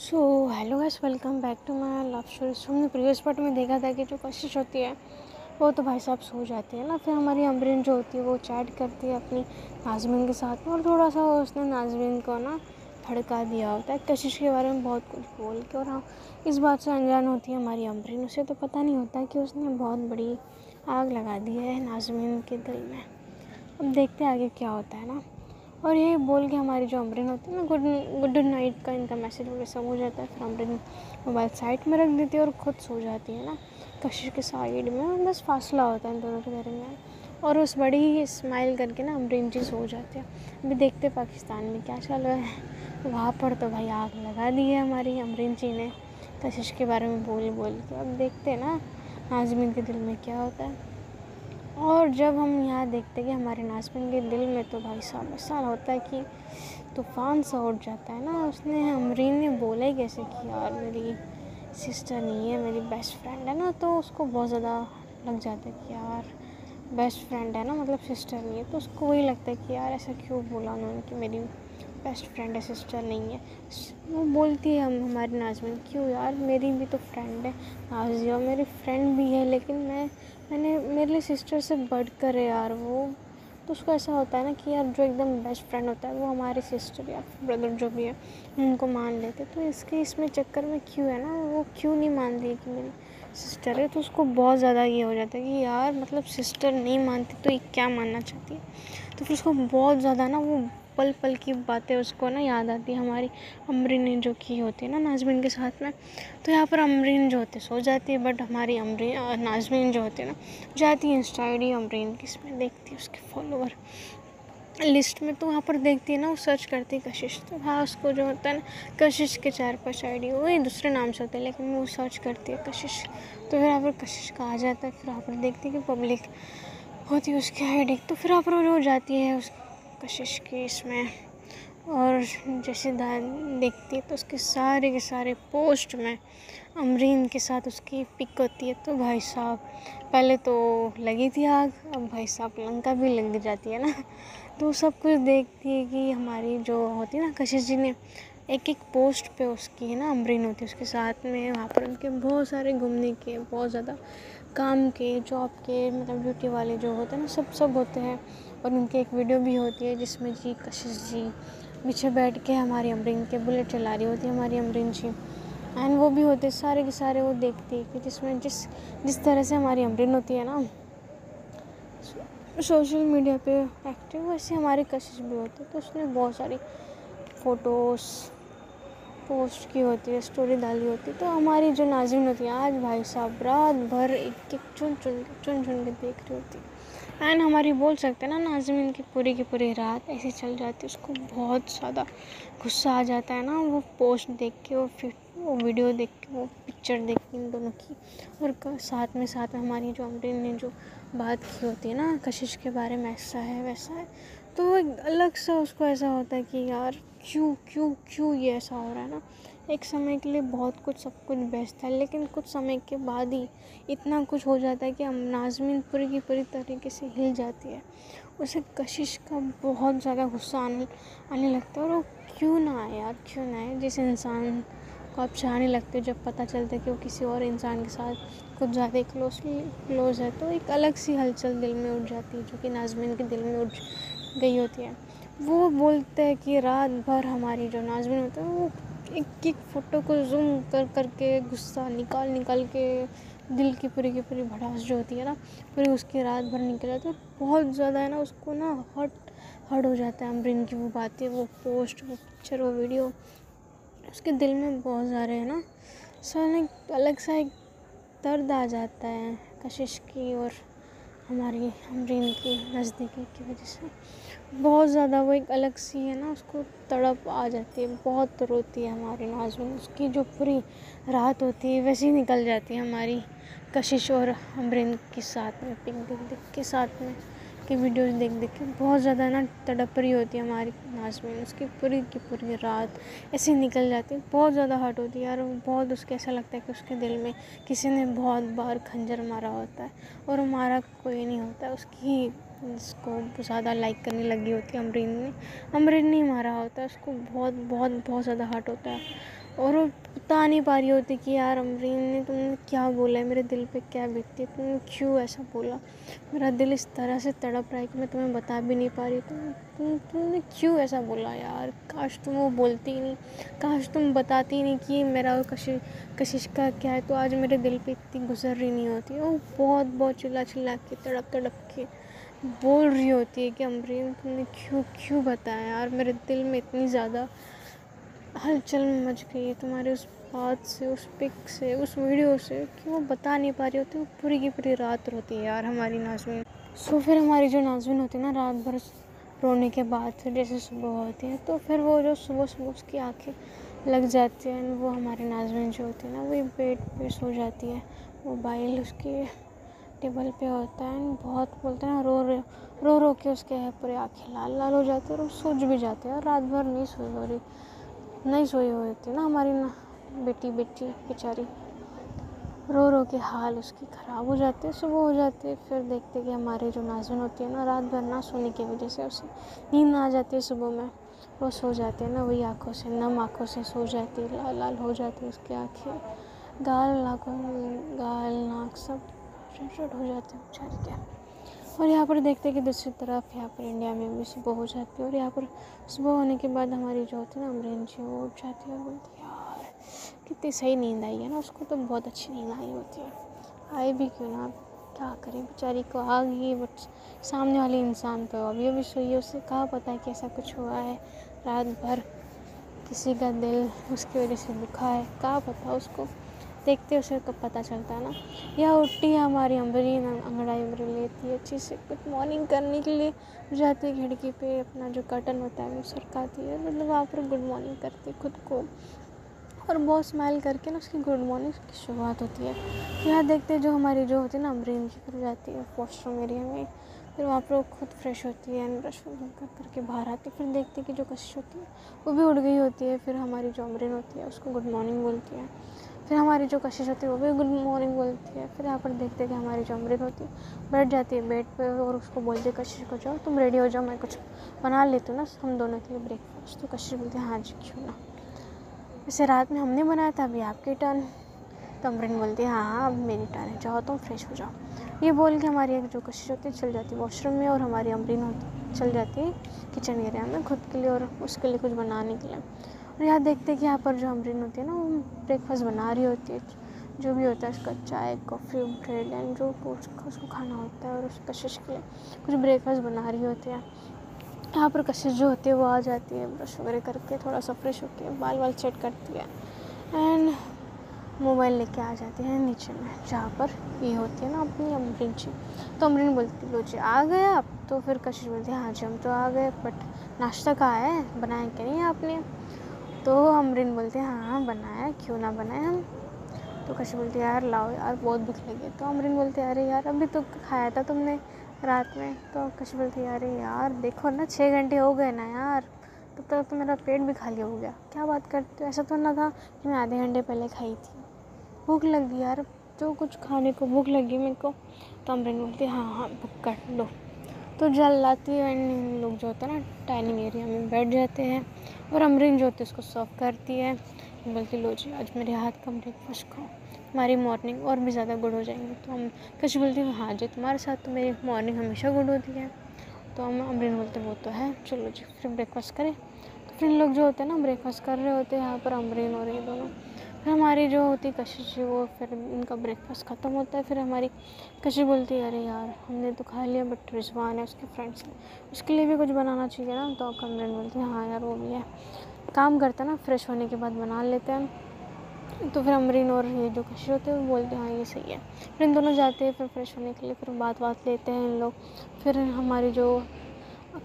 So hello guys, welcome back to my love story. हमने previous part में देखा था कि जो कशिश होती है वो तो भाई साहब सो जाती है ना। फिर हमारी अमरीन जो होती है वो चैट करती है अपनी नाज़मीन के साथ में, और थोड़ा सा उसने नाज़मीन को ना भड़का दिया होता है कशिश के बारे में बहुत कुछ बोल के। और हाँ, इस बात से अनजान होती है हमारी अमरीन। उसे तो पता नहीं होता कि उसने बहुत बड़ी आग लगा दी है नाज़मीन के दिल में। अब देखते हैं आगे क्या होता है ना। और ये बोल के हमारी जो अमरीन होती है ना, गुड नाइट का इनका मैसेज वगैरह सब हो जाता है। फिर अमरीन मोबाइल साइड में रख देती है और ख़ुद सो जाती है ना कशिश के साइड में। बस फासला होता है इन दोनों के दरमियान, और उस बड़ी ही स्माइल करके ना अमरीन जी सो जाती है। अभी देखते पाकिस्तान में क्या चल रहा है। वहाँ पर तो भाई आग लगा दी है हमारी अमरीन जी ने कशिश के बारे में बोल बोल के। अब देखते हैं ना नाज़मीन के दिल में क्या होता है। और जब हम यहाँ देखते हैं कि हमारे नाज़मीन के दिल में तो भाई साहब ऐसा होता है कि तूफ़ान सा उठ जाता है ना। उसने अमरीन ने बोला ही कैसे कि यार मेरी सिस्टर नहीं है, मेरी बेस्ट फ्रेंड है ना। तो उसको बहुत ज़्यादा लग जाता है कि यार बेस्ट फ्रेंड है ना, मतलब सिस्टर नहीं है। तो उसको वही लगता है कि यार ऐसा क्यों बोला उन्होंने कि मेरी बेस्ट फ्रेंड है, सिस्टर नहीं है। वो बोलती है हमारी नाज़मीन, क्यों यार मेरी भी तो फ्रेंड है नाज़िया, मेरी फ्रेंड भी है, लेकिन मैंने मेरे लिए सिस्टर से बढ़कर है यार वो। तो उसको ऐसा होता है ना कि यार जो एकदम बेस्ट फ्रेंड होता है वो हमारी सिस्टर या ब्रदर जो भी है उनको मान लेते। तो इसमें चक्कर में क्यों है ना, वो क्यों नहीं मान रही कि मेरी सिस्टर है। तो उसको बहुत ज़्यादा ये हो जाता है कि यार मतलब सिस्टर नहीं मानती तो ये क्या मानना चाहती है। तो फिर उसको बहुत ज़्यादा ना वो पल पल की बातें उसको ना याद आती है हमारी अमरीन ने जो की होती है ना नाज़मीन के साथ में। तो यहाँ पर अमरीन जो होती है सो जाती है, बट हमारी अमरीन नाज़मीन जो होती है ना जाती है इंस्टा आई डी अमरीन की, इसमें देखती है उसके फॉलोवर लिस्ट में। तो वहाँ पर देखती है ना, वो सर्च करती है कशिश। तो हाँ, उसको जो होता है ना कशिश के 4-5 आई डी वही दूसरे नाम से होते हैं, लेकिन वो सर्च करती है कशिश। तो फिर यहाँ पर कशिश का आ जाता है। फिर यहाँ पर देखती है कि पब्लिक होती है उसकी आई डी। तो फिर यहाँ पर वो जाती है उस कशिश की इसमें, और जैसे देखती है तो उसके सारे के सारे पोस्ट में अमरीन के साथ उसकी पिक होती है। तो भाई साहब पहले तो लगी थी आग, अब भाई साहब लंका भी लग जाती है ना। तो सब कुछ देखती है कि हमारी जो होती है ना कशिश जी ने एक एक पोस्ट पे उसकी है ना अमरीन होती है उसके साथ में। वहाँ पर उनके बहुत सारे घूमने के, बहुत ज़्यादा काम के, जॉब के, मतलब ड्यूटी वाले जो होते हैं ना सब होते हैं। और उनकी एक वीडियो भी होती है जिसमें जी कशिश जी पीछे बैठ के हमारी अमरीन के बुलेट चला रही होती है हमारी अमरीन जी। एंड वो भी होते सारे के सारे वो देखती है कि जिसमें जिस तरह से हमारी अमरीन होती है ना सोशल मीडिया पे एक्टिव, वैसे हमारी कशिश भी होती है। तो उसने बहुत सारी फ़ोटोज़ पोस्ट की होती है, स्टोरी डाली होती है। तो हमारी जो नाज़रीन होती है आज भाई साहब रात भर एक एक चुन चुन के देख रही होती है। एंड हमारी बोल सकते हैं ना नाज़रीन की पूरी रात ऐसे चल जाती है। उसको बहुत ज़्यादा गुस्सा आ जाता है ना वो पोस्ट देख के, वो वीडियो देख के, वो पिक्चर देख के इन दोनों की। और साथ में हमारी जो अमरीन ने जो बात की होती है ना कशिश के बारे में, ऐसा है वैसा है। तो एक अलग सा उसको ऐसा होता है कि यार क्यों ये ऐसा हो रहा है ना। एक समय के लिए बहुत कुछ सब कुछ बेस्ट था, लेकिन कुछ समय के बाद ही इतना कुछ हो जाता है कि हम नाज़मीन पूरी की पूरी तरीके से हिल जाती है। उसे कशिश का बहुत ज़्यादा गुस्सा आने लगता है। और वो क्यों ना आए यार, क्यों ना आए। जिस इंसान को आप चाहने लगते हो, जब पता चलता है कि वो किसी और इंसान के साथ कुछ ज़्यादा क्लोज है, तो एक अलग सी हलचल दिल में उठ जाती है, जो कि नाज़मीन के दिल में उठ गई होती है। वो बोलते हैं कि रात भर हमारी जो नाज़मीन होता है वो एक एक फ़ोटो को जूम कर के गुस्सा निकाल के दिल की पूरी भड़ास जो होती है ना पूरी उसकी रात भर निकल जाती है। बहुत ज़्यादा है ना उसको ना हर्ट हो जाता है अमरीन की वो बातें, वो पोस्ट, वो पिक्चर, वो वीडियो। उसके दिल में बहुत ज़्यादा है ना सर एक अलग सा एक दर्द आ जाता है कशिश की और हमारी अमरीन की नज़दीकी की वजह से। बहुत ज़्यादा वो एक अलग सी है ना, उसको तड़प आ जाती है, बहुत रोती है हमारी नाज़मीन। उसकी जो पूरी रात होती है वैसे ही निकल जाती है हमारी कशिश और अमरीन के साथ में पिक देख के, साथ में की वीडियोज़ देख के बहुत ज़्यादा ना तड़प रही होती है हमारी नाज़मीन। उसकी पूरी की पूरी रात ऐसे निकल जाती है, बहुत ज़्यादा हर्ट होती है यार। बहुत उसके ऐसा लगता है कि उसके दिल में किसी ने बहुत बार खंजर मारा होता है और हमारा कोई नहीं होता है। उसको ज़्यादा लाइक करने लगी होती है अमरीन ने ही मारा होता है उसको। बहुत ज़्यादा हर्ट होता है और वो बता नहीं पा रही होती कि यार अमरीन ने तुमने क्या बोला है, मेरे दिल पे क्या बीतती है, तुमने क्यों ऐसा बोला, मेरा दिल इस तरह से तड़प रहा है कि मैं तुम्हें बता भी नहीं पा रही। तुमने क्यों ऐसा बोला यार, काश तुम वो बोलती ही नहीं, काश तुम बताती ही नहीं कि मेरा और कशिश का क्या है, तो आज मेरे दिल पे इतनी गुजर रही नहीं होती। वो बहुत बहुत चिल्ला चिल्ला के तड़प तड़प के बोल रही होती है कि अमरीन तुमने क्यों क्यों बताया यार, मेरे दिल में इतनी ज़्यादा हलचल मच गई है तुम्हारे उस बात से, उस पिक से, उस वीडियो से, कि वो बता नहीं पा रही होती। वो पूरी की पूरी रात रोती है यार हमारी नाज़मीन। सो फिर हमारी जो नाज़मीन होती है ना, रात भर रोने के बाद फिर जैसे सुबह होती है, तो फिर वो जो सुबह सुबह उसकी आँखें लग जाती हैं, वो हमारी नाज़मीन जो होती है ना, वो बेड पे सो जाती है, मोबाइल उसके टेबल पे होता है, बहुत बोलते हैं रो रो के उसके पूरे आँखें लाल लाल हो जाती है और वो सोच भी जाते हैं। और रात भर नहीं सोई हुई होती ना हमारी ना बेटी बेचारी, रो रो के हाल उसकी ख़राब हो जाते हैं। सुबह हो जाती है, फिर देखते कि हमारी जो नाज़मीन होती है ना, रात भर ना सोने की वजह से उसे नींद आ जाती है। सुबह में वो सो जाती है ना, वही आँखों से, नम आँखों से सो जाती है, लाल लाल हो जाती है उसकी आँखें, गाल नाक सब रेड हो जाते हैं बेचारी के। और यहाँ पर देखते हैं कि दूसरी तरफ यहाँ पर इंडिया में भी सुबह हो जाती है, और यहाँ पर सुबह होने के बाद हमारी जो होती है ना अमरीन जी, वो उठ जाती है और बोलती है यार कितनी सही नींद आई है ना, उसको तो बहुत अच्छी नींद आई होती है, आई भी क्यों ना, क्या करें बेचारी को आ गई, बट सामने वाली इंसान तो अभी सोई है, उसे कहाँ पता है कि ऐसा कुछ हुआ है, रात भर किसी का दिल उसकी वजह से दुखा है, कहाँ पता उसको, देखते उसे कब पता चलता है ना। यह उठती है हमारी अमरीन, अंगड़ाई उंगड़ी लेती है, अच्छी से गुड मॉर्निंग करने के लिए जाती है, खिड़की पे अपना जो कर्टन होता है वो सरकाती है, मतलब वहाँ पर गुड मॉर्निंग करती है खुद को, और बहुत स्माइल करके ना उसकी गुड मॉर्निंग की शुरुआत होती है। यहाँ देखते हैं जो हमारी जो होती है ना अमरीन की, फिर जाती है वॉशरूम एरिया में, फिर वहाँ पर वो खुद फ्रेश होती है, ब्रश कर करके बाहर आती है, फिर देखते हैं कि जो कशिश होती है वो भी उठ गई होती है, फिर हमारी जो अमरीन होती है उसको गुड मॉर्निंग बोलती है, फिर हमारी जो कशिश होती है वो भी गुड मॉर्निंग बोलती है। फिर यहाँ पर देखते हैं कि हमारी जो अमरीन होती है बैठ जाती है बेड पे और उसको बोलती है कशिश को, जाओ तुम रेडी हो जाओ, मैं कुछ बना लेती हूँ ना हम दोनों के लिए ब्रेकफास्ट। तो कशिश बोलती है हाँ जी क्यों ना, वैसे रात में हमने बनाया था, अभी आपकी टर्न। तो अमरीन बोलती है हाँ अब मेरी टर्न है, जाओ तुम फ्रेश हो जाओ। ये बोल के हमारी एक जो कशिश होती है चल जाती है वॉशरूम में, और हमारी अमरीन चल जाती है किचन एरिया में खुद के लिए और उसके लिए कुछ बनाने के लिए। और यहाँ देखते हैं कि यहाँ पर जो अमरीन होती है ना, वो ब्रेकफास्ट बना रही होती है, जो भी होता है उसका चाय कॉफ़ी ब्रेड एंड जो उसको खाना होता है, और उस कशिश के लिए कुछ ब्रेकफास्ट बना रही होती है। यहाँ पर कशिश जो होती है वो आ जाती है, ब्रश वगैरह करके थोड़ा सा फ्रेश होती है, बाल वाल सेट करती है एंड मोबाइल लेके आ जाती है नीचे में, जहाँ पर ये होती है ना अपनी अमरीन जी। तो अमरीन बोलती लो जी आ गए आप, तो फिर कशिश बोलती है हाँ जी हम तो आ गए, बट नाश्ता कहाँ है, बनाया क्या नहीं आपने। तो अमरीन बोलती है हाँ बनाया, क्यों ना बनाए हम। तो कशिश बोलती है यार लाओ यार बहुत भूख लगी है। तो अमरीन बोलती है अरे यार अभी तो खाया था तुमने रात में। तो कशिश बोलती है अरे यार देखो ना 6 घंटे हो गए ना यार, तब तक तो मेरा पेट भी खाली हो गया, क्या बात करते हो, ऐसा तो ना था कि मैं आधे घंटे पहले खाई थी, भूख लगी यार, जो कुछ खाने को भूख लगी मेरे को। तो अमरीन बोलती है हाँ बुक कर लो। तो जल लाती है एंड लोग जो होता है ना डाइनिंग एरिया में बैठ जाते हैं, और अमरीन जो होती है उसको सर्व करती है, बोलती लो जी आज मेरे हाथ का ब्रेकफास्ट खाओ, हमारी मॉर्निंग और भी ज़्यादा गुड हो जाएंगी। तो हम कशिश बोलती हूँ हाँ जी तुम्हारे साथ तो मेरी मॉर्निंग हमेशा गुड होती है। तो हम अमरीन बोलते वो तो है, चलो जी फिर ब्रेकफास्ट करें। तो फिर लोग जो होते हैं ना ब्रेकफास्ट कर रहे होते हैं यहाँ पर अमरीन और ये दोनों। फिर हमारी जो होती है कशिश वो, फिर उनका ब्रेकफास्ट ख़त्म होता है, फिर हमारी कशिश बोलती है अरे यार हमने तो खा लिया, बट रिजवान है उसके फ्रेंड्स ने, उसके लिए भी कुछ बनाना चाहिए ना। तो अमरीन बोलती है हाँ यार वो भी है, काम करता है ना फ्रेश होने के बाद बना लेते हैं। तो फिर अमरीन और ये जो कशिश होते हैं वो बोलते हैं हाँ ये सही है। फिर इन दोनों जाते हैं फिर फ्रेश होने के लिए, फिर बात लेते हैं इन लोग। फिर हमारी जो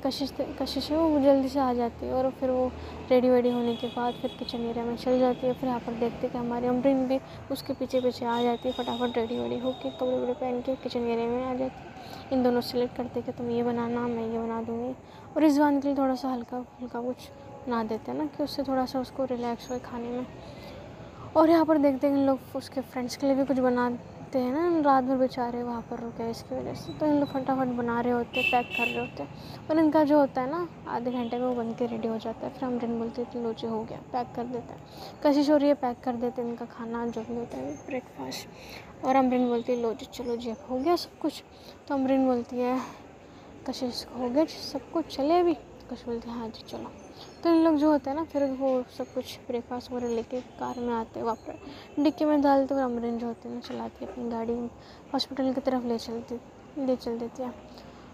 कशिश है वो जल्दी से आ जाती है, और फिर वो रेडी वेडी होने के बाद फिर किचन एरिया में चल जाती है। फिर यहाँ पर देखते हैं कि हमारी अमरीन भी उसके पीछे पीछे आ जाती है, फटाफट रेडी वेडी होकर कपड़े वपड़े पहन के किचन एरिया में आ जाती है। इन दोनों सेलेक्ट करते कि तुम ये बनाना मैं ये बना दूँगी, और रिजवान के लिए थोड़ा सा हल्का फुल्का कुछ बना देते हैं ना, कि उससे थोड़ा सा उसको रिलैक्स हो खाने में। और यहाँ पर देखते हैं कि लोग उसके फ्रेंड्स के लिए भी कुछ रुकते हैं ना, रात भर बेचारे वहाँ पर रुके इसकी वजह से। तो इन लोग फटाफट बना रहे होते, पैक कर रहे होते, और इनका जो होता है ना आधे घंटे में वो बन के रेडी हो जाता है। फिर अमरीन बोलती है कि लो जी हो गया, पैक कर देते हैं। कशिश हो रही है, पैक कर देते हैं इनका खाना जो भी होता है ब्रेकफास्ट। और अमरीन बोलती है लो जी चलो जी अब हो गया सब कुछ। तो अमरीन बोलती है कशिश हो गया सब कुछ, चले अभी? कशिश बोलती है हाँ जी चलो। तो इन लोग जो होता है ना फिर वो सब कुछ ब्रेकफास्ट वगैरह लेके कार में आते हैं, वापस डिक्की में डालते। और अमरीन जो होती है ना चलाती है अपनी गाड़ी, हॉस्पिटल की तरफ ले चल देती है।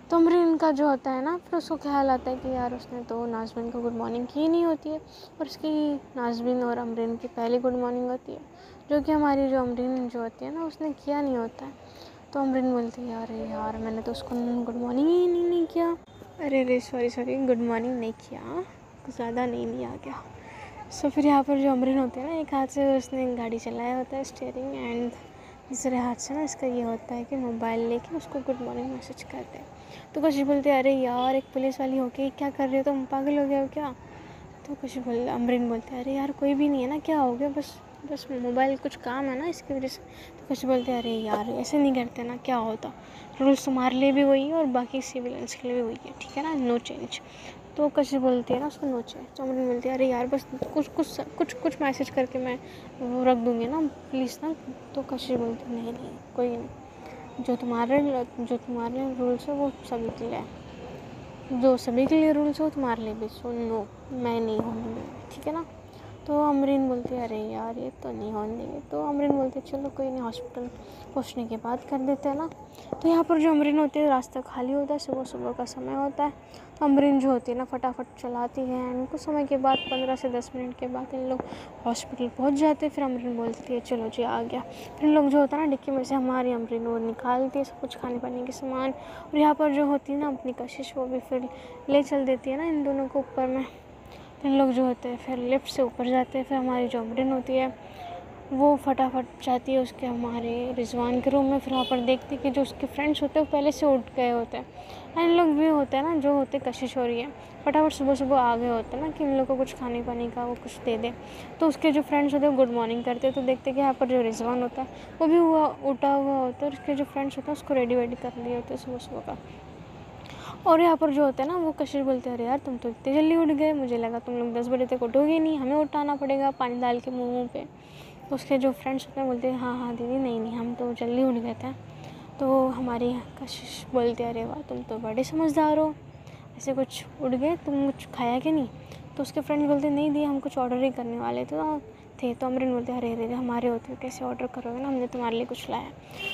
तो अमरीन का जो होता है ना फिर उसको ख्याल आता है कि यार उसने तो नाज़मीन को गुड मॉर्निंग की नहीं होती है, और उसकी नाज़मीन और अमरीन की पहली गुड मॉर्निंग होती है, जो कि हमारी जो अमरीन जो होती है ना उसने किया नहीं होता है। तो अमरीन बोलती है अरे यार मैंने तो उसको गुड मॉर्निंग ही नहीं किया। अरे सॉरी गुड मॉर्निंग नहीं किया, कुछ ज़्यादा नहीं आ गया। सो फिर यहाँ पर जो अमरीन होते हैं ना, एक हाथ से उसने गाड़ी चलाया होता है स्टीयरिंग, एंड दूसरे हाथ से ना इसका ये होता है कि मोबाइल लेके उसको गुड मॉर्निंग मैसेज करते हैं। तो कशिश बोलते हैं अरे यार एक पुलिस वाली होके क्या कर रही हो, तुम पागल हो गए हो क्या? तो अमरीन बोलते हैं अरे यार कोई भी नहीं है ना, क्या हो गया, बस मोबाइल कुछ काम है ना इसकी वजह से। तो कशिश बोलते हैं अरे यार ऐसे नहीं करते ना, क्या होता, रूल्स तुम्हारे लिए भी वही है और बाकी सिविलियंस के लिए भी वही है, ठीक है ना, नो चेंज। तो कशिश बोलती है ना उसको नो चेंज। तो अमरीन बोलती है अरे यार बस कुछ मैसेज करके मैं वो रख दूँगी ना प्लीज़ ना। तो कशिश बोलती है नहीं कोई नहीं, जो तुम्हारे रूल्स है वो सभी के लिए है, जो सभी के लिए रूल्स हो तुम्हारे लिए भी, सो नो मैं नहीं होने दूँगी, ठीक है ना। तो अमरीन बोलती है अरे यार ये तो नहीं होने देंगे। तो अमरीन बोलती है चलो कोई नहीं, हॉस्पिटल पहुंचने के बाद कर देते हैं ना। तो यहाँ पर जो अमरीन होती है रास्ता खाली होता है, सुबह का समय होता है। तो अमरीन जो होती है ना फटाफट चलाती है, एंड कुछ समय के बाद 15 से 10 मिनट के बाद इन लोग हॉस्पिटल पहुँच जाते हैं। फिर अमरीन बोलती है चलो जी आ गया। फिर इन लोग जो होता है ना डिक्की में से हमारी अमरीन वो निकालती है सब कुछ खाने पाने के सामान। और यहाँ पर जो होती है ना अपनी कशिश वो भी फिर ले चल देती है ना इन दोनों को ऊपर में। इन लोग जो होते हैं फिर लिफ्ट से ऊपर जाते हैं। फिर हमारी जो अमरीन होती है वो फटाफट जाती है उसके हमारे रिजवान के रूम में। फिर वहाँ पर देखती है कि जो उसके फ्रेंड्स होते हैं वो पहले से उठ गए होते हैं। इन लोग भी होते हैं ना जो होते कशिश हो रही है, फटाफट सुबह आ गए होते हैं ना कि इन लोग को कुछ खाने पाने का वो कुछ दे दे। तो उसके जो फ्रेंड्स होते हैं वो गुड मॉर्निंग करते हैं। तो देखते हैं कि यहाँ पर जो रिजवान होता है वो भी उठा हुआ होता है, और उसके जो फ्रेंड्स होते हैं उसको रेडी वेडी कर लिए होते हैं सुबह का। और यहाँ पर जो होता है ना वो कशिश बोलते हैं अरे यार तुम तो इतनी जल्दी उठ गए, मुझे लगा तुम लोग 10 बजे तक उठोगे नहीं, हमें उठाना पड़ेगा पानी डाल के मुँह पे। तो उसके जो फ्रेंड्स होते हैं बोलते हैं हाँ दीदी नहीं हम तो जल्दी उठ गए थे। तो हमारी कशिश बोलते हैं अरे वाह तुम तो बड़े समझदार हो, ऐसे कुछ उठ गए, तुम कुछ खाया कि नहीं? तो उसके फ्रेंड बोलते नहीं दी हम कुछ ऑर्डर ही करने वाले थे। तो अमरीन बोलते अरे हमारे होते हो कैसे ऑर्डर करोगे ना, हमने तुम्हारे लिए कुछ लाया।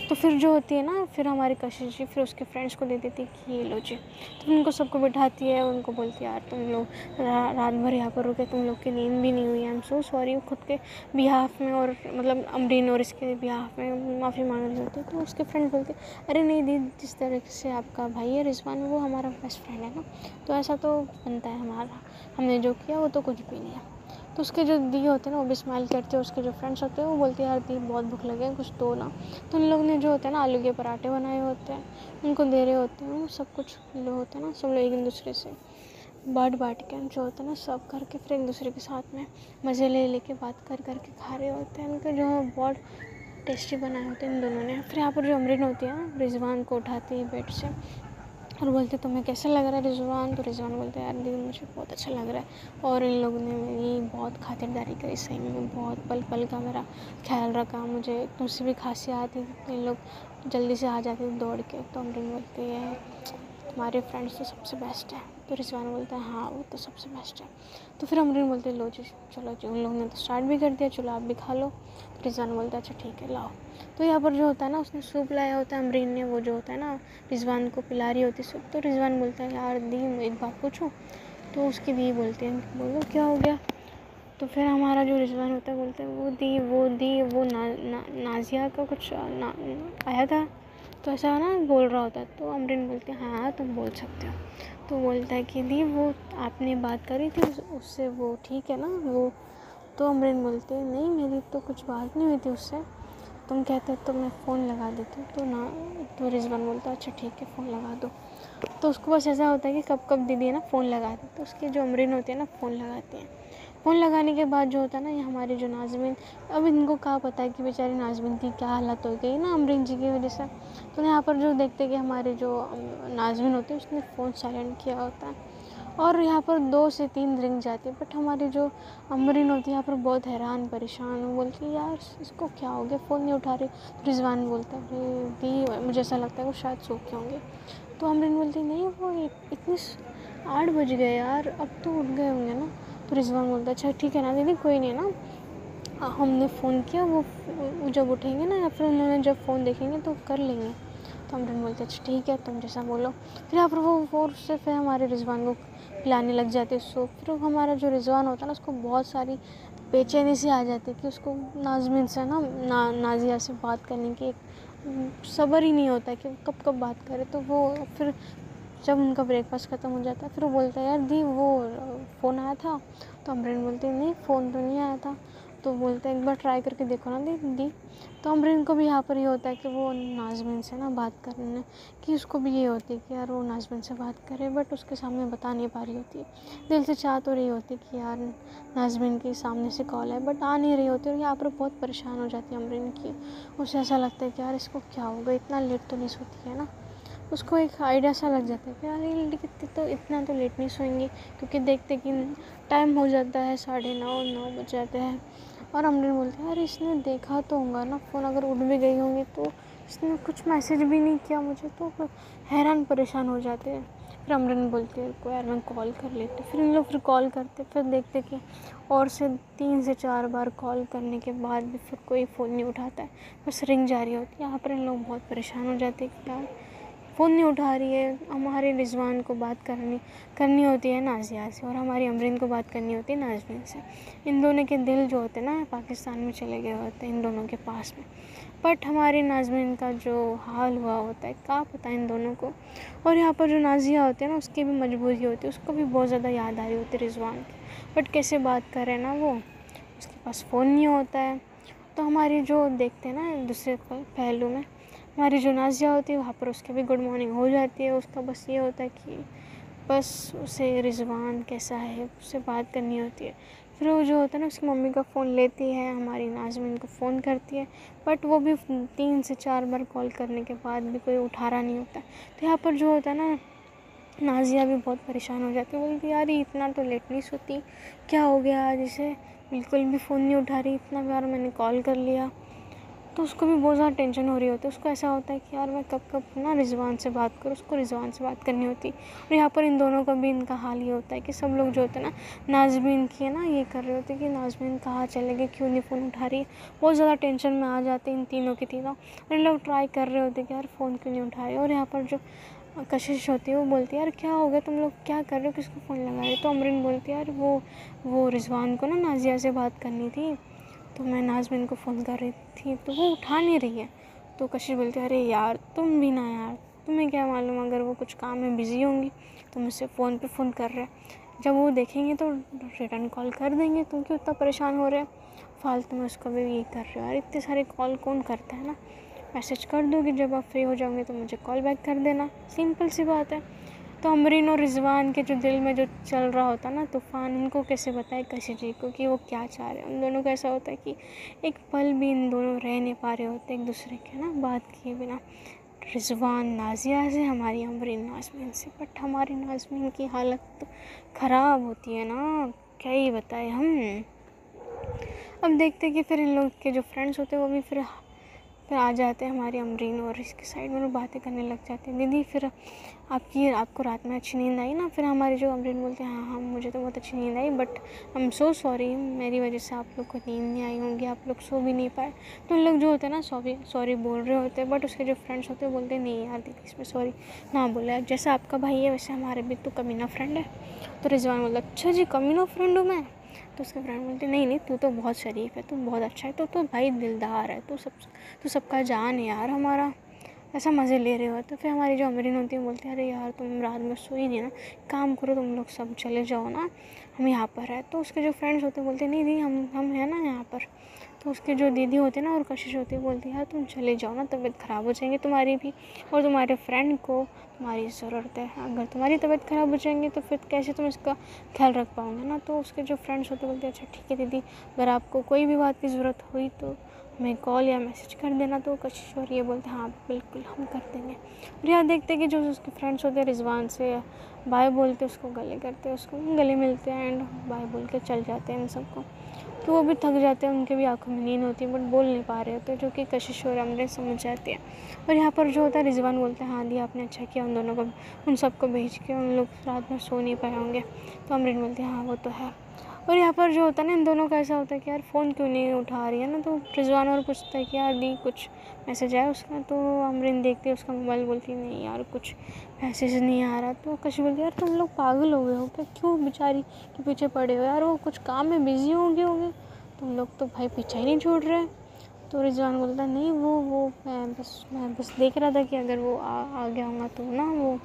तो फिर जो होती है ना फिर हमारी कशिश जी फिर उसके फ्रेंड्स को दे देती कि ये लो जी। तो उनको सबको बिठाती है, उनको बोलती है यार तुम लोग रात भर यहाँ पर रुके, तुम लोग की नींद भी नहीं हुई, आई एम सो सॉरी। खुद के बिहाफ में और मतलब अमरीन और इसके बिहाफ में माफ़ी मांग रही होती है। तो उसके फ्रेंड बोलते अरे नहीं दी, जिस तरह से आपका भाई है रिजवान वो हमारा बेस्ट फ्रेंड है ना, तो ऐसा तो बनता है हमारा, हमने जो किया वो तो कुछ भी नहीं है। तो उसके जो दी होते हैं ना वो भी स्माइल करते हैं, उसके जो फ्रेंड्स होते हैं वो बोलते हैं यार दी बहुत भूख लगे कुछ दो ना। तो उन लोग ने जो होता है ना आलू के पराठे बनाए होते हैं उनको दे रहे होते हैं, सब कुछ लोग होते हैं ना सब लोग एक दूसरे से बांट के जो होता है ना सब करके फिर एक दूसरे के साथ में मज़े ले के बात करके खा रहे होते हैं। उनके जो बहुत टेस्टी बनाए होते हैं इन दोनों ने। फिर यहाँ पर जो अमरीन होती है ना रिजवान को उठाती है बेड से और बोलते तुम्हें कैसा लग रहा है रिजवान? तो रिजवान बोलते हैं यार दीदी मुझे बहुत अच्छा लग रहा है, और इन लोगों ने मेरी बहुत खातिरदारी करी, सही में बहुत पल का मेरा ख्याल रखा, मुझे तुमसे भी खांसी आती थी, इन लोग जल्दी से आ जाते थे दौड़ के। तो अमरीन बोलती है तुम्हारे फ्रेंड्स तो सबसे बेस्ट है। तो रिजवान बोलता है हाँ वो तो सबसे बेस्ट है। तो फिर अमरीन बोलते लो जी चलो जी, उन लोगों ने तो स्टार्ट भी कर दिया, चलो आप भी खा लो। तो रिजवान बोलता है अच्छा ठीक है लाओ। तो यहाँ पर जो होता है ना उसने सूप लाया होता है अमरीन ने, वो जो होता है ना रिजवान को पिला रही होती सूप। तो रिजवान बोलता है यार दी एक बात पूछूं? तो उसकी दी बोलती है बोलो क्या हो गया? तो फिर हमारा जो रिजवान होता है बोलते हैं वो नाजिया का कुछ आया था, तो ऐसा ना बोल रहा होता है। तो अमरीन बोलती है हाँ तुम बोल सकते हो। तो बोलता है कि दी वो आपने बात करी थी उससे वो ठीक है ना वो? तो अमरीन बोलती है नहीं मेरी तो कुछ बात नहीं हुई थी उससे, तुम कहते तो मैं फ़ोन लगा देती हूँ। तो ना तो रिजवान बोलता है अच्छा ठीक है फ़ोन लगा दो। तो उसको बस ऐसा होता है कि कब दीदी है ना फ़ोन लगा दी, तो उसकी जो अमरीन होती है ना फ़ोन लगाती है। फ़ोन लगाने के बाद जो होता है ना, ये हमारी जो नाज़मीन, अब इनको क्या पता है कि बेचारी नाज़मीन की क्या हालत हो गई ना अमरीन जी की वजह से। तो यहाँ पर जो देखते कि हमारे जो नाज़मीन होती है उसने फ़ोन साइलेंट किया होता है और यहाँ पर 2 से 3 रिंग जाती है। बट हमारी जो अमरीन होती है यहाँ पर बहुत हैरान परेशान, वो बोलती है यार इसको क्या हो गया, फ़ोन नहीं उठा रही। तो रिजवान बोलता है अरे दी मुझे ऐसा लगता है वो शायद सो के होंगे। तो अमरीन बोलती नहीं वो इतनी 8 बज गए यार, अब तो उठ गए होंगे ना। तो रिजवान बोलता है अच्छा ठीक है ना दीदी, कोई नहीं ना, हमने फ़ोन किया, वो जब उठेंगे ना या फिर उन्होंने जब फ़ोन देखेंगे तो कर लेंगे। तो अमरीन बोलते अच्छा ठीक है तुम जैसा बोलो। फिर यहाँ पर वो फ़ोर से फिर हमारे रिजवान को पिलाने लग जाती है सो। फिर हमारा जो रिजवान होता है ना उसको बहुत सारी बेचैनी सी आ जाती है कि उसको नाज़मीन से नाज़िया से बात करने की सब्र ही नहीं होता कि कब कब बात करे। तो वो फिर जब उनका ब्रेकफास्ट ख़त्म हो जाता है फिर वो बोलता है यार दी वो फ़ोन आया था। तो अमरीन बोलती है नहीं फ़ोन तो नहीं आया था। तो बोलते हैं एक बार ट्राई करके देखो ना दी। तो अमरीन को भी यहाँ पर ये होता है कि वो नाज़मीन से ना बात करने की उसको भी ये होती है कि यार वो नाज़मीन से बात करे, बट उसके सामने बता नहीं पा रही होती है। दिल से चाह तो रही होती कि यार नाज़मीन के सामने से कॉल है बट आ नहीं रही होती। और यहाँ पर बहुत परेशान हो जाती है अमरीन की। उसे ऐसा लगता है कि यार इसको क्या होगा, इतना लेट तो नहीं सोती है ना। उसको एक आइडिया सा लग जाता है कि यार ये कितने तो इतना तो लेट नहीं सोएंगे, क्योंकि देखते कि टाइम हो जाता है 9:30 बज जाते हैं। और अमरीन बोलते हैं यार इसने देखा तो होगा ना फ़ोन, अगर उठ भी गई होंगी तो इसने कुछ मैसेज भी नहीं किया मुझे। तो हैरान परेशान हो जाते हैं। फिर अमरीन बोलती है को यार मैं कॉल कर लेती। फिर इन लोग फिर कॉल करते, फिर देखते कि और से 3 से 4 बार कॉल करने के बाद भी फिर कोई फ़ोन नहीं उठाता है, बस रिंग जा रही होती है। यहाँ पर इन लोग बहुत परेशान हो जाते हैं कि यार फ़ोन नहीं उठा रही है। हमारे रिजवान को बात करनी होती है नाज़िया से और हमारी अमरीन को बात करनी होती है नाज़मीन से। इन दोनों के दिल जो होते हैं ना पाकिस्तान में चले गए होते हैं इन दोनों के पास में। बट हमारी नाज़मीन का जो हाल हुआ होता है क्या पता इन दोनों को। और यहाँ पर जो नाज़िया होती है ना उसकी भी मजबूरी होती है, उसको भी बहुत ज़्यादा याद आ रही होती है रिजवान की। बट कैसे बात करें ना, वो उसके पास फ़ोन नहीं होता है। तो हमारी जो देखते हैं ना दूसरे पहलू में हमारी जो नाज़िया होती है वहाँ पर उसकी भी गुड मॉर्निंग हो जाती है। उसका बस ये होता है कि बस उसे रिजवान कैसा है उससे बात करनी होती है। फिर वो जो होता है ना उसकी मम्मी का फ़ोन लेती है, हमारी नाज़मीन को फ़ोन करती है, बट वो भी 3 से 4 बार कॉल करने के बाद भी कोई उठा रहा नहीं होता। तो यहाँ पर जो होता है ना नाज़िया भी बहुत परेशान हो जाती है, बोलती यार ये इतना तो लेट नहीं सोती, क्या हो गया आज इसे, बिल्कुल भी फ़ोन नहीं उठा रही, इतना बार मैंने कॉल कर लिया। तो उसको भी बहुत ज़्यादा टेंशन हो रही होती है। उसको ऐसा होता है कि यार मैं कब कब ना रिजवान से बात करूँ, उसको रिजवान से बात करनी होती। और यहाँ पर इन दोनों का भी इनका हाल ये होता है कि सब लोग जो होते हैं ना नाज़मीन की है ना ये कर रहे होते हैं कि नाज़मीन कहाँ चले गए, क्यों नहीं फ़ोन उठा रही है। बहुत ज़्यादा टेंशन में आ जाते हैं इन तीनों के तीनों। और इन लोग ट्राई कर रहे होते हैं कि यार फ़ोन क्यों नहीं उठा रहे। और यहाँ पर जो कशिश होती है वो बोलती है यार क्या हो गया, तुम लोग क्या कर रहे हो, किसको फ़ोन लगा रहे हो। तो अमरीन बोलती है यार वो रिजवान को ना नाज़िया से बात करनी थी, तो मैं नाज़मीन को फ़ोन कर रही थी तो वो उठा नहीं रही है। तो कशिश बोलती है अरे यार तुम भी ना यार, तुम्हें क्या मालूम, अगर वो कुछ काम में बिज़ी होंगी तो मुझसे फ़ोन पे फ़ोन कर रहे हैं, जब वो देखेंगे तो रिटर्न कॉल कर देंगे, तुम क्यों इतना परेशान हो रहे हैं, फालतू में उसका भी ये कर रहे हो यार, इतने सारे कॉल कौन करता है ना, मैसेज कर दो कि जब आप फ्री हो जाओगे तो मुझे कॉल बैक कर देना, सिंपल सी बात है। तो अमरीन और रिजवान के जो दिल में जो चल रहा होता ना तूफ़ान, इनको कैसे बताए कशिश जी को कि वो क्या चाह रहे हैं। उन दोनों को ऐसा होता है कि एक पल भी इन दोनों रह नहीं पा रहे होते एक दूसरे के ना बात किए बिना। रिजवान नाज़िया से, हमारी अमरीन नाज़मीन से। बट हमारी नाज़मीन की हालत तो ख़राब होती है ना, क्या ही बताए हम। अब देखते कि फिर इन लोग के जो फ्रेंड्स होते हैं वो भी फिर आ जाते हैं हमारी अमरीन और इसके साइड में, बातें करने लग जाते हैं, दीदी फिर आपको रात में अच्छी नींद आई ना। फिर हमारी जो अमरीन बोलते हैं हाँ हाँ मुझे तो बहुत अच्छी नींद आई, but I am so sorry, मेरी वजह से आप लोग को नींद नहीं आई होंगी, आप लोग सो भी नहीं पाए। तो उन लोग जो होते हैं ना सॉरी बोल रहे होते हैं, बट उसके जो फ्रेंड्स होते हैं बोलते हैं नहीं यार दीदी इसमें सॉरी ना बोले, जैसा आपका भाई है वैसे हमारे भी तो कमीना फ्रेंड है। तो रिजवान बोला अच्छा जी कमीना फ्रेंड हूँ मैं। तो उसके फ्रेंड बोलते नहीं तू तो बहुत शरीफ है, तू बहुत अच्छा है, तो भाई दिलदार है, तू सबका जान है यार हमारा, ऐसा मज़े ले रहे हो। तो फिर हमारी जो अमरीन होती है बोलती है अरे यार तुम रात में सोई नहीं ना, काम करो तुम लोग सब चले जाओ ना, हम यहाँ पर है। तो उसके जो फ्रेंड्स होते हैं बोलते नहीं हम हैं ना यहाँ पर। तो उसके जो दीदी होते हैं ना और कशिश होती है, बोलती है यार तुम चले जाओ ना, तबीयत ख़राब हो जाएंगी तुम्हारी भी, और तुम्हारे फ्रेंड को तुम्हारी ज़रूरत है। अगर तुम्हारी तबीयत ख़राब हो जाएंगी तो फिर कैसे तुम इसका ख्याल रख पाओगे ना। तो उसके जो फ्रेंड्स होते बोलते हैं अच्छा ठीक है दीदी, अगर आपको कोई भी बात की ज़रूरत हुई तो हमें कॉल या मैसेज कर देना। तो कशिश और ये बोलते हैं हाँ बिल्कुल हम कर देंगे। और यहाँ देखते हैं कि जो उसके फ्रेंड्स होते हैं रिजवान से बाय बोलते, उसको गले करते, उसको गले मिलते हैं एंड बाय बोल के चल जाते हैं इन सबको। तो वो भी थक जाते हैं, उनके भी आंखों में नींद होती है बट बोल नहीं पा रहे होते, जो कि कशिश और अमरीन समझ जाती है। और यहाँ पर जो होता है रिजवान बोलते हैं हाँ दी आपने अच्छा किया उन दोनों को, उन सबको भेज के, उन लोग रात में सो नहीं पाए होंगे। तो अमरीन बोलती है हाँ वो तो है। और यहाँ पर जो होता है ना इन दोनों का ऐसा होता है कि यार फ़ोन क्यों नहीं उठा रही है ना। तो रिजवान और पूछता है कि यार दी कुछ मैसेज आया उसका। तो अमरीन देखती है उसका मोबाइल, बोलती है नहीं यार कुछ मैसेज नहीं आ रहा। तो कशिश बोलती है यार तुम लोग पागल हो गए हो क्या, क्यों बेचारी के पीछे पड़े हो यार, वो कुछ काम में बिज़ी होंगे तुम लोग तो भाई पीछा ही नहीं छोड़ रहे। तो रिजवान बोलता है नहीं वो मैं बस देख रहा था कि अगर वो आ गया होगा तो ना वो।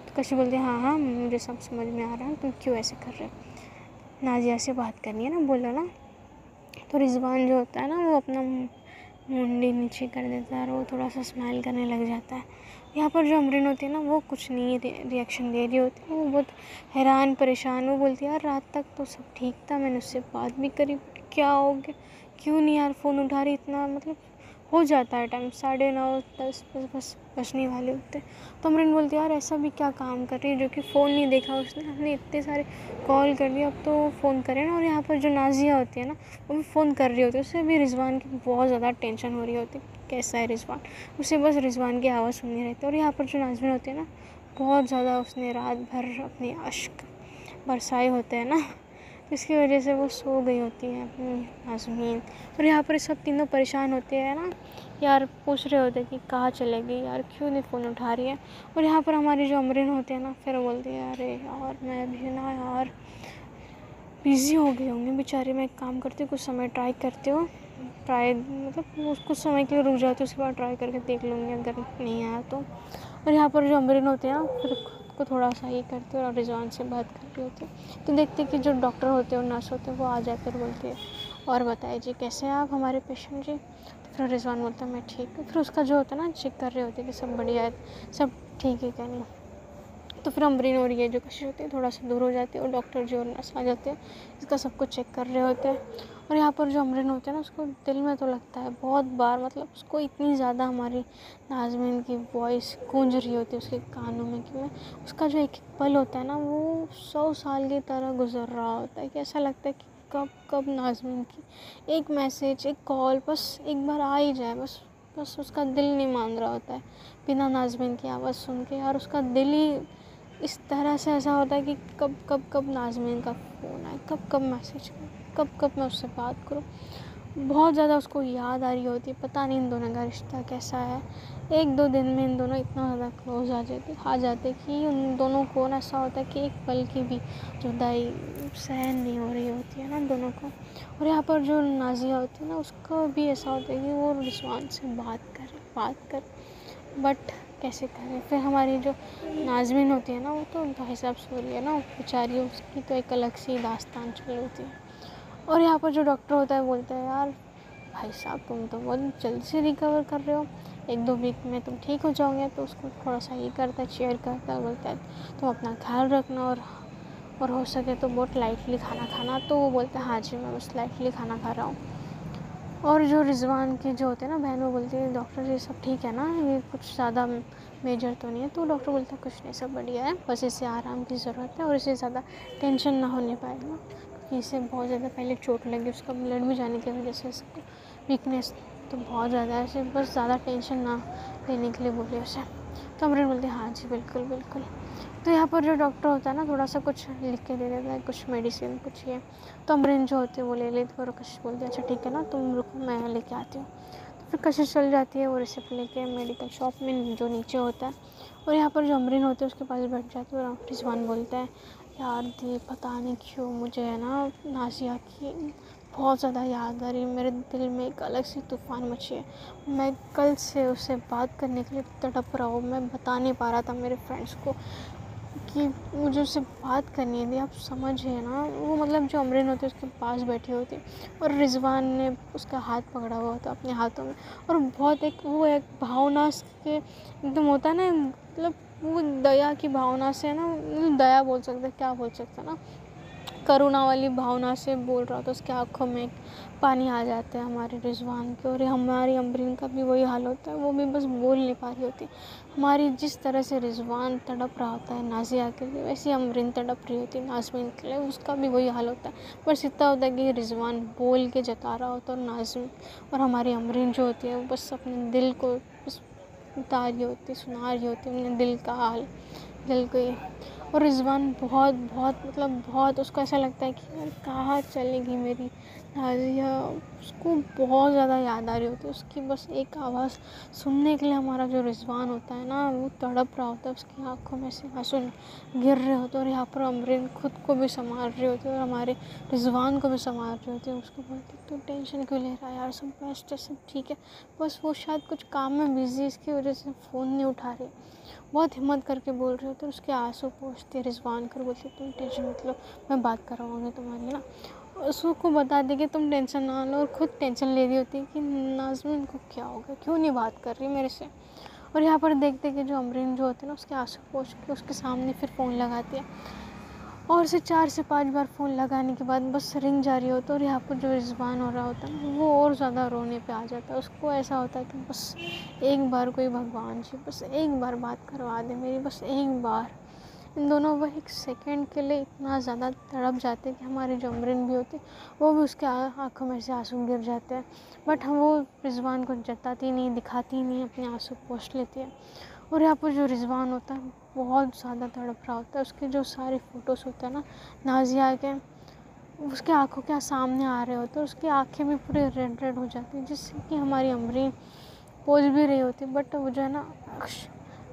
तो कशिश बोलती है हाँ मुझे सब समझ में आ रहा है, तुम क्यों ऐसे कर रहे हो, नाजिया से बात करनी है ना, बोलो ना। तो रिजवान जो होता है ना वो अपना मुंडी नीचे कर देता है और वो थोड़ा सा स्माइल करने लग जाता है। यहाँ पर जो अमरीन होती है ना वो कुछ नहीं रिएक्शन दे रही होती है, वो बहुत हैरान परेशान। वो बोलती है यार रात तक तो सब ठीक था, मैंने उससे बात भी करी, क्या हो गया, क्यों नहीं यार फ़ोन उठा रही, इतना मतलब हो जाता है टाइम 9:30 10 बस बजने वाले होते हैं। तो अमरीन बोलती है यार ऐसा भी क्या काम कर रही है जो कि फ़ोन नहीं देखा उसने, हमने इतने सारे कॉल कर दिया, अब तो फ़ोन करे ना। और यहाँ पर जो नाजिया होती है ना वो भी फ़ोन कर रही होती है, उससे भी रिजवान की बहुत ज़्यादा टेंशन हो रही होती है, कैसा है रिजवान, उसे बस रिजवान की आवाज़ सुननी रहती है। और यहाँ पर जो नाज़मीन होती है ना बहुत ज़्यादा उसने रात भर अपने अश्क बरसाए होते हैं ना, इसकी वजह से वो सो गई होती है अपनी नाज़मीन। और यहाँ पर सब तीनों परेशान होते हैं ना यार, पूछ रहे होते कि कहाँ चले गई यार, क्यों नहीं फ़ोन उठा रही है। और यहाँ पर हमारी जो अमरीन होती है ना फिर बोलती है अरे यार मैं भी ना यार बिज़ी हो गई होंगी बेचारी, मैं एक काम करती हूँ कुछ समय ट्राई करती हूँ, ट्राई मतलब कुछ समय के लिए रुक जाती हूँ, उसके बाद ट्राई करके देख लूँगी अगर नहीं आया तो। और यहाँ पर जो अमरीन होते हैं फिर खुद को थोड़ा सा ये करते हैं और रिजवान से बात कर रही होती है। तो देखते हैं कि जो डॉक्टर होते हैं और नर्स होते हैं वो आ जाकर बोलते हैं और बताइए जी कैसे हैं आप हमारे पेशेंट जी। तो फिर रिजवान बोलता है मैं ठीक हूँ। फिर उसका जो होता है ना चेक कर रहे होते हैं कि सब बढ़िया है, सब ठीक है क्या नहीं। तो फिर अमरीन और ये जो कशिश होती है थोड़ा सा दूर हो जाती है और डॉक्टर जो नर्स आ जाते हैं इसका सब कुछ चेक कर रहे होते हैं। और यहाँ पर जो अमरीन होते हैं ना उसको दिल में तो लगता है बहुत बार, मतलब उसको इतनी ज़्यादा हमारी नाज़मीन की वॉइस गूंज रही होती है उसके कानों में कि मैं उसका जो एक पल होता है ना वो 100 साल की तरह गुजर रहा होता है, कि ऐसा लगता है कि कब कब नाज़मीन की एक मैसेज एक कॉल बस एक बार आ ही जाए, बस उसका दिल नहीं मान रहा होता है बिना नाज़मीन की आवाज़ सुन के। और उसका दिल ही इस तरह से ऐसा होता है कि कब नाज़मीन का फ़ोन आए, कब मैसेज कब मैं उससे बात करूं। बहुत ज़्यादा उसको याद आ रही होती है, पता नहीं इन दोनों का रिश्ता कैसा है। 1-2 दिन में इन दोनों इतना ज़्यादा क्लोज आ जाते कि उन दोनों को ना ऐसा होता है कि एक पल की भी जुदाई सहन नहीं हो रही होती है ना दोनों को। और यहाँ पर जो नाज़िया होती है ना उसका भी ऐसा होता है कि वो रिजवान से बात कर बट कैसे करें। फिर हमारी जो नाज़मीन होती है ना वो तो भाई साहब सो रही है ना बेचारी, उसकी तो एक अलग सी दास्तान चल रही होती है। और यहाँ पर जो डॉक्टर होता है बोलता है यार भाई साहब तुम तो बहुत जल्दी से रिकवर कर रहे हो, 1-2 वीक में तुम ठीक हो जाओगे। तो उसको थोड़ा सा ये करता है, चेयर करता है, बोलता है तुम अपना ख्याल रखना और हो सके तो बहुत लाइटली खाना खाना। तो वो बोलता है हाँ जी मैं बस लाइटली खाना खा रहा हूँ। और जो रिजवान की जो होते हैं ना बहन वो बोलती है डॉक्टर ये सब ठीक है ना, ये कुछ ज़्यादा मेजर तो नहीं है। तो डॉक्टर बोलता है कुछ नहीं सब बढ़िया है, बस इसे आराम की ज़रूरत है और इसे ज़्यादा टेंशन ना होने पाएगा क्योंकि इसे बहुत ज़्यादा पहले चोट लगी, उसका ब्लड भी जाने की वजह से इसको वीकनेस तो बहुत ज़्यादा है, इसे बस ज़्यादा टेंशन ना लेने के लिए बोले उसे। तो अमरीन बोलते हैं हाँ जी बिल्कुल बिल्कुल। तो यहाँ पर जो डॉक्टर होता है ना थोड़ा सा कुछ लिख के दे देता है, कुछ मेडिसिन कुछ ये। तो अमरीन जो होती है वो ले लेती है और कशिश बोलती है अच्छा ठीक है ना तुम रुको मैं लेके आती हूँ। तो फिर कशिश चल जाती है वो रिसिप्ट लेके मेडिकल शॉप में जो नीचे होता है। और यहाँ पर जो अमरीन होती है उसके पास बैठ जाती है और रिजवान बोलता है यार दी पता नहीं क्यों मुझे है ना नाज़िया की बहुत ज़्यादा याद आ रही है, मेरे दिल में एक अलग सी तूफ़ान मची है, मैं कल से उससे बात करने के लिए तड़प रहा हूँ, मैं बता नहीं पा रहा था मेरे फ्रेंड्स को कि मुझे उससे बात करनी थी, आप समझिए ना। वो मतलब जो अमरीन होती है उसके पास बैठी होती और रिजवान ने उसका हाथ पकड़ा हुआ होता अपने हाथों में, और बहुत एक भावना के एकदम होता है ना, मतलब वो दया की भावना से ना, मतलब दया बोल सकते, क्या बोल सकते ना, करुणा वाली भावना से बोल रहा था। उसकी आंखों में पानी आ जाता है हमारे रिजवान के, और हमारी अमरीन का भी वही हाल होता है, वो भी बस बोल नहीं पा रही होती। हमारी जिस तरह से रिजवान तड़प रहा होता है नाजिया के लिए, वैसे अमरीन तड़प रही होती है नाज़मीन के लिए, उसका भी वही हाल होता है। बस इतना होता है कि रिजवान बोल के जता रहा होता है, और नाज़मीन और हमारी अमरीन जो होती है वो बस अपने दिल को बस बता रही होती, सुना रही होती अपने दिल का हाल, दिल को ही। और रिजवान बहुत बहुत मतलब बहुत, उसको ऐसा लगता है कि यार कहाँ चलेगी मेरी नाज़िया, उसको बहुत ज़्यादा याद आ रही होती है उसकी। बस एक आवाज़ सुनने के लिए हमारा जो रिजवान होता है ना, वो तड़प रहा होता है, उसकी आंखों में से आंसू गिर रहे होते हैं। और यहाँ पर अमरीन खुद को भी संभाल रही होती है और हमारे रिजवान को भी संभाल रही होती है। उसको बोलती तो टेंशन क्यों ले रहा है यार, सब बेस्ट है, सब ठीक है, बस वो शायद कुछ काम में बिजी, इसकी वजह से फ़ोन नहीं उठा रही। बहुत हिम्मत करके बोल रहे होते, उसके आंसू पोंछते रिजवान कर बोलते तुम टेंशन मत लो, मैं बात करवाऊँगी तुम्हारी ना। उसको बता दी कि तुम टेंशन ना लो, और खुद टेंशन ले रही होती है कि नाज़मीन को क्या हो गया, क्यों नहीं बात कर रही मेरे से। और यहाँ पर देखते कि जो अमरीन जो होती है ना, उसके आंसू पोंछ के उसके सामने फिर फ़ोन लगाती है, और उसे 4 से 5 बार फ़ोन लगाने के बाद बस रिंग जा रही होती है। और यहाँ पर जो रिजवान हो रहा होता है ना, वो और ज़्यादा रोने पे आ जाता है। उसको ऐसा होता है कि बस एक बार कोई भगवान जी बस एक बार बात करवा दे मेरी, बस एक बार। इन दोनों वो एक सेकंड के लिए इतना ज़्यादा तड़प जाते हैं कि हमारी जो अमरीन भी होती है वो भी उसके आँखों में से आंसू गिर जाते हैं, बट हम वो रिजवान को जताती नहीं, दिखाती नहीं, अपने आंसू पोंछ लेती है। और यहाँ पर जो रिजवान होता है बहुत ज़्यादा तड़प रहा होता है। उसके जो सारे फ़ोटोज़ होते हैं ना नाज़िया के, उसके आँखों के सामने आ रहे होते हैं, उसकी आँखें भी पूरे रेड रेड हो जाती हैं, जिससे कि हमारी अमरीन पोंछ भी रही होती, बट वो जो है ना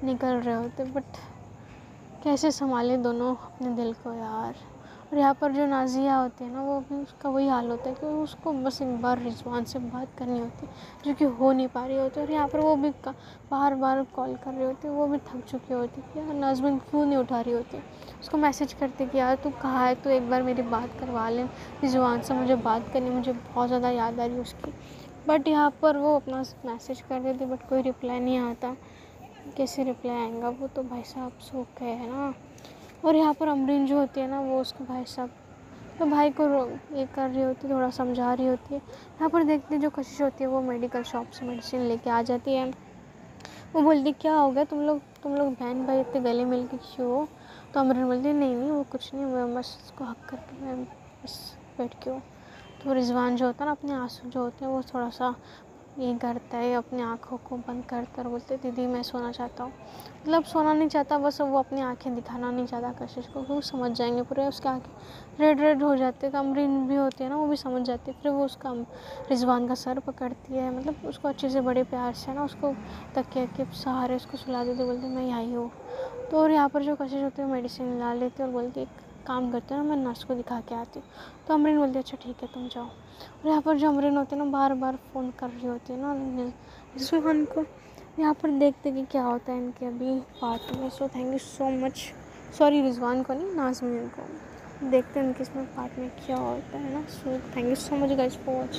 निकल रहे होते, बट कैसे संभाले दोनों अपने दिल को यार। और यहाँ पर जो नाज़िया होती है ना, वो भी उसका वही हाल होता है कि उसको बस एक बार रिजवान से बात करनी होती है, जो कि हो नहीं पा रही होती है। और यहाँ पर वो भी बार बार कॉल कर रही होती है, वो भी थक चुकी होती है कि यार नाज़मीन क्यों नहीं उठा रही होती। उसको मैसेज करते कि यार तू कहाँ है, तू एक बार मेरी बात करवा ले रिजवान से, मुझे बात करनी, मुझे बहुत ज़्यादा याद आ रही है उसकी। बट यहाँ पर वो अपना मैसेज कर देती, बट कोई रिप्लाई नहीं आता। कैसे रिप्लाई आएगा, वो तो भाई साहब सो गए है ना। और यहाँ पर अमरीन जो होती है ना, वो उसके भाई साहब तो भाई को ये कर रही होती है, थोड़ा समझा रही होती है। यहाँ पर देखते हैं जो कशिश होती है वो मेडिकल शॉप से मेडिसिन लेके आ जाती है। वो बोलती क्या हो गया, तुम लोग बहन भाई इतने गले मिल के क्यों हो। तो अमरीन बोलती नहीं नहीं वो कुछ नहीं, मैं बस उसको हक करके मैं बस बैठ के हूँ। तो रिजवान जो होता है ना, अपने आंसू जो होते हैं वो थोड़ा सा ये करता है, अपनी आँखों को बंद करता और बोलते दीदी मैं सोना चाहता हूँ। मतलब सोना नहीं चाहता, बस वो अपनी आँखें दिखाना नहीं चाहता कशिश को, वो समझ जाएंगे पूरे, उसकी आँखें रेड रेड हो जाती है। अमरीन भी होती है ना, वो भी समझ जाती है। फिर वो उसका रिजवान का सर पकड़ती है, मतलब उसको अच्छे से बड़े प्यार से ना उसको तकिया के सहारे उसको सुला देती, बोलती मैं आई हूँ। तो और यहाँ पर जो कशिश होती है मेडिसिन ला लेती है और बोलती एक काम करते हैं ना, मैं नर्स को दिखा के आती हूँ। तो अमरीन बोलती है अच्छा ठीक है तुम जाओ। और यहाँ पर जो अमरीन होती है ना, बार बार फ़ोन कर रही होती है ना रिजवान को। यहाँ पर देखते कि क्या होता है इनके अभी पार्ट में। So thank you so much, sorry Rizwan को नहीं, नाज़मीन को। देखते हैं इनके इसमें पार्ट में क्या होता है ना। So thank you so much guys for watching.